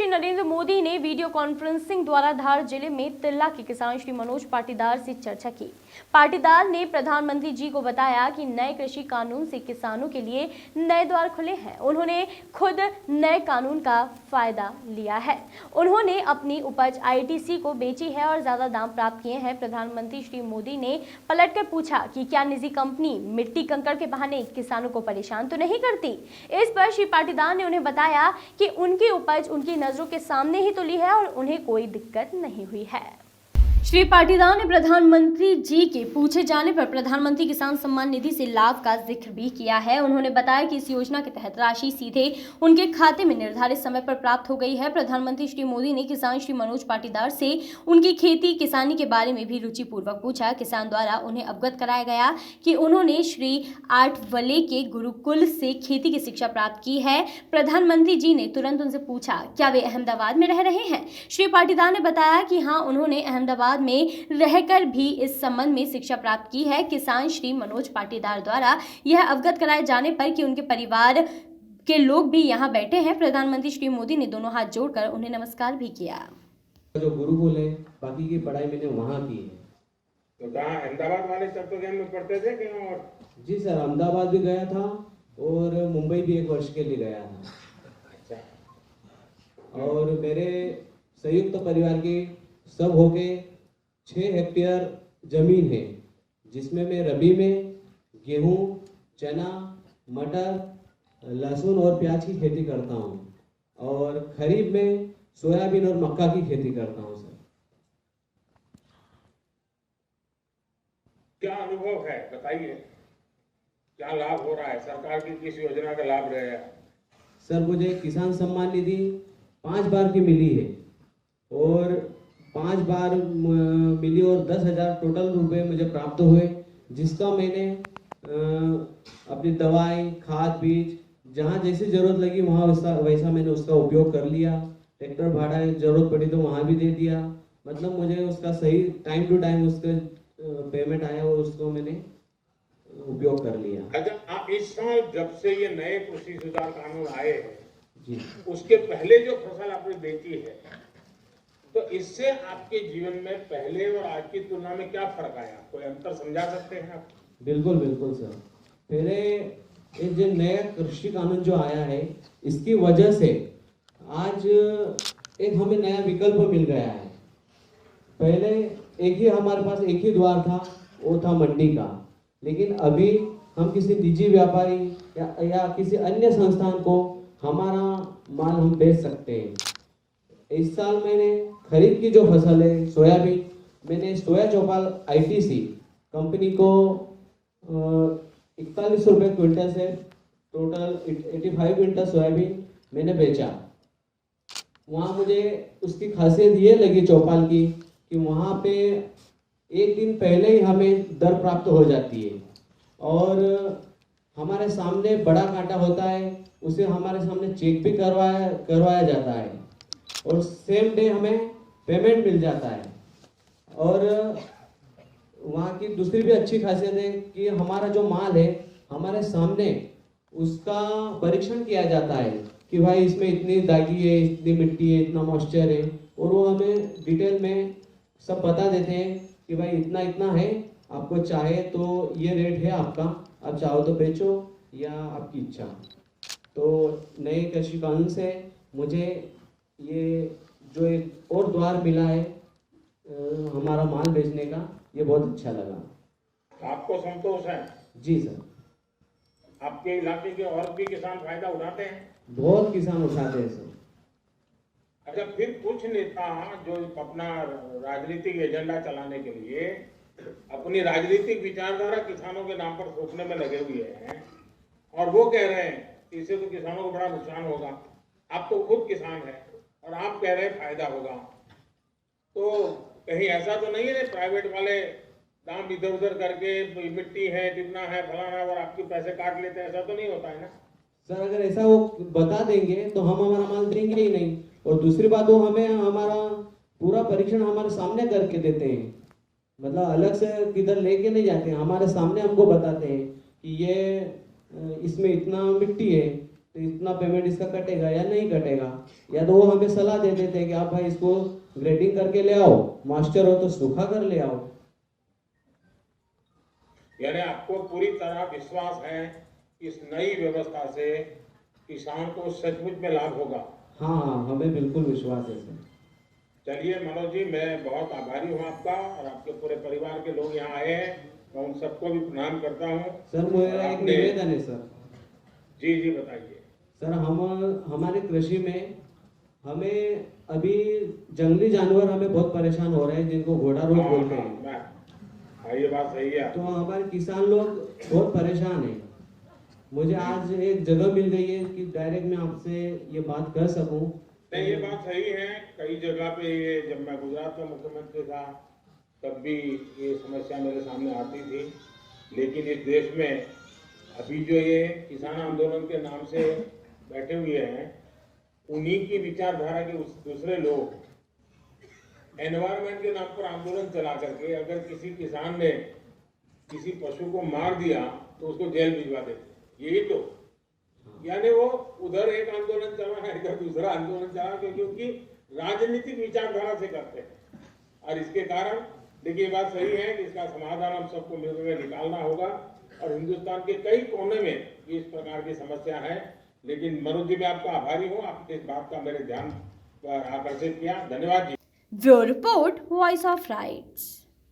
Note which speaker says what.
Speaker 1: श्री नरेंद्र मोदी ने video conferencing द्वारा धार जिले में तिल्ला के किसान श्री मनोज पाटीदार से चर्चा की। पाटीदार ने प्रधानमंत्री जी को बताया कि नए कृषि कानून से किसानों के लिए नए द्वार खुले हैं। उन्होंने खुद नए कानून का फायदा लिया है। उन्होंने अपनी उपज आईटीसी को बेची है और ज्यादा दाम प्राप्त किए हैं। प्रधानमंत्री श्री मोदी ने पलटकर पूछा कि क्या निजी कंपनी मिट्टी कंकड़ के बहाने किसानों को परेशान तो नहीं करती। इस पर श्री पाटीदार ने उन्हें बताया कि उनकी उपज उनकी नजरों के सामने ही तो ली है और उन्हें कोई दिक्कत नहीं हुई है। श्री पाटीदार ने प्रधानमंत्री जी के पूछे जाने पर प्रधानमंत्री किसान सम्मान निधि से लाभ का जिक्र भी किया है। उन्होंने बताया कि इस योजना के तहत राशि सीधे उनके खाते में निर्धारित समय पर प्राप्त हो गई है। प्रधानमंत्री श्री मोदी ने किसान श्री मनोज पाटीदार से उनकी खेती किसानी के बारे में भी रुचिपूर्वक पूछा। किसान द्वारा उन्हें अवगत कराया गया कि उन्होंने श्री आठवले के गुरुकुल से खेती की शिक्षा प्राप्त की है। प्रधानमंत्री जी ने तुरंत उनसे पूछा क्या वे अहमदाबाद में रह रहे हैं। श्री पाटीदार ने बताया कि हाँ, उन्होंने अहमदाबाद में रहकर भी इस संबंध में शिक्षा प्राप्त की है। किसान श्री मनोज पाटीदार द्वारा यह अवगत कराए जाने पर कि उनके परिवार के लोग भी यहाँ बैठे हैं, प्रधानमंत्री श्री मोदी ने दोनों हाथ जोड़कर उन्हें नमस्कार भी किया।
Speaker 2: जो गुरुकुल है, बाकी की पढ़ाई मैंने वहाँ की है।
Speaker 3: तो कहाँ अहमदाबाद वाले तत्वज्ञान में पढ़ते थे कि और?
Speaker 2: जी सर, अहमदाबाद भी गया था और मुंबई भी 1 वर्ष के लिए गया था।
Speaker 3: अच्छा।
Speaker 2: और मेरे संयुक्त परिवार के सब होके 6 हेक्टेयर जमीन है, जिसमें मैं रबी में गेहूं, चना, मटर, लहसुन और प्याज की खेती करता हूं और खरीफ में सोयाबीन और मक्का की खेती करता हूं सर।
Speaker 3: क्या अनुभव है बताइए, क्या लाभ हो रहा है, सरकार की किस योजना का लाभ रहेगा?
Speaker 2: सर, मुझे किसान सम्मान निधि 5 बार की मिली है और 5 बार मिली और 10,000 टोटल रुपए मुझे प्राप्त हुए, जिसका मैंने अपनी दवाई, खाद, बीज जहाँ जैसी जरूरत लगी वहाँ वैसा मैंने उसका उपयोग कर लिया। ट्रैक्टर भाड़ा जरूरत पड़ी तो वहाँ भी दे दिया। मतलब मुझे उसका सही टाइम टू टाइम उसका पेमेंट आया और उसको मैंने उपयोग कर लिया।
Speaker 3: अच्छा, आप इस साल जब से ये नए कृषि सुधार कानून आए हैं
Speaker 2: जी,
Speaker 3: उसके पहले जो फसल आपने बेची है, तो इससे आपके जीवन में पहले और आज की तुलना में क्या फर्क आया, कोई अंतर समझा सकते हैं आप?
Speaker 2: बिल्कुल बिल्कुल सर। पहले ये जो नया कृषि कानून जो आया है, इसकी वजह से आज एक हमें नया विकल्प मिल गया है। पहले एक ही हमारे पास एक ही द्वार था, वो था मंडी का, लेकिन अभी हम किसी निजी व्यापारी या किसी अन्य संस्थान को हमारा माल हम बेच सकते हैं। इस साल मैंने खरीफ की जो फसल है सोयाबीन, मैंने सोया चौपाल आईटीसी कंपनी को 41 रुपये क्विंटल से टोटल 85 क्विंटल सोयाबीन मैंने बेचा। वहाँ मुझे उसकी खासियत ये लगी चौपाल की कि वहाँ पे एक दिन पहले ही हमें दर प्राप्त हो जाती है और हमारे सामने बड़ा कांटा होता है, उसे हमारे सामने चेक भी करवाया जाता है और सेम डे हमें पेमेंट मिल जाता है। और वहाँ की दूसरी भी अच्छी खासियत है कि हमारा जो माल है हमारे सामने उसका परीक्षण किया जाता है कि भाई इसमें इतनी दागी है, इतनी मिट्टी है, इतना मॉइस्चर है, और वो हमें डिटेल में सब बता देते हैं कि भाई इतना इतना है, आपको चाहे तो ये रेट है आपका, आप चाहो तो बेचो या आपकी इच्छा। तो नए कृषि कानून से मुझे ये जो एक और द्वार मिला है हमारा माल बेचने का, ये बहुत अच्छा लगा।
Speaker 3: आपको संतोष है?
Speaker 2: जी सर।
Speaker 3: आपके इलाके के और भी किसान फायदा उठाते हैं?
Speaker 2: बहुत किसान उठाते हैं सर।
Speaker 3: अच्छा, फिर कुछ नेता जो अपना राजनीतिक एजेंडा चलाने के लिए अपनी राजनीतिक विचारधारा किसानों के नाम पर थोपने में लगे हुए हैं और वो कह रहे हैं इससे तो किसानों को बड़ा नुकसान होगा। आप तो खुद किसान हैं और आप कह रहे हैं फायदा होगा, तो कहीं ऐसा तो नहीं है प्राइवेट वाले दाम इधर उधर करके मिट्टी है, टिकना है, फलाना और आपके पैसे काट लेते हैं, ऐसा तो नहीं होता है ना?
Speaker 2: सर, अगर ऐसा वो बता देंगे तो हम हमारा माल देंगे ही नहीं। और दूसरी बात, वो हमें हमारा पूरा परीक्षण हमारे सामने करके देते हैं, मतलब अलग से किधर लेके नहीं जाते हैं, हमारे सामने हमको बताते हैं कि ये इसमें इतना मिट्टी है, तो इतना पेमेंट इसका कटेगा या नहीं कटेगा, या तो वो हमें सलाह दे देते हैं कि आप भाई इसको ग्रेडिंग करके ले आओ, मास्टर हो तो सूखा कर ले आओ।
Speaker 3: यानी आपको पूरी तरह विश्वास है इस नई व्यवस्था से किसान को सचमुच में लाभ होगा?
Speaker 2: हाँ हाँ, हमें बिल्कुल विश्वास है सर।
Speaker 3: चलिए मनोज जी, मैं बहुत आभारी हूँ आपका और आपके पूरे परिवार के लोग यहाँ आए हैं, मैं उन सबको भी प्रणाम करता हूँ।
Speaker 2: सर मेरा एक निवेदन है सर।
Speaker 3: जी जी बताइए।
Speaker 2: सर हम हमारे कृषि में हमें अभी जंगली जानवर हमें बहुत परेशान हो रहे हैं, जिनको घोड़ा रोग बोलते हैं।
Speaker 3: हाँ ये बात सही है।
Speaker 2: तो हमारे किसान लोग बहुत परेशान हैं। मुझे आज एक जगह मिल गई है कि डायरेक्ट मैं आपसे ये बात कर सकूं।
Speaker 3: नहीं ये बात सही है, कई जगह पे ये जब मैं गुजरात में मुख्यमंत्री था तब भी ये समस्या मेरे सामने आती थी, लेकिन इस देश में अभी जो ये किसान आंदोलन के नाम से बैठे हुए हैं, उन्हीं की विचारधारा के दूसरे लोग एनवायरमेंट के नाम पर आंदोलन चला करके अगर किसी किसान ने किसी पशु को मार दिया तो उसको जेल भिजवा देते। यही तो, यानी वो उधर एक आंदोलन चला है, इधर दूसरा आंदोलन चला, क्योंकि राजनीतिक विचारधारा से करते हैं। और इसके कारण देखिए बात सही है कि इसका समाधान हम सबको मिलकर निकालना होगा, और हिंदुस्तान के कई कोने में इस प्रकार की समस्या है। लेकिन मनोज जी मैं आपका आभारी हूँ, आपने इस बात का मेरे ध्यान पर आकर्षित किया, धन्यवाद जी।
Speaker 1: Bureau report, voice of rights.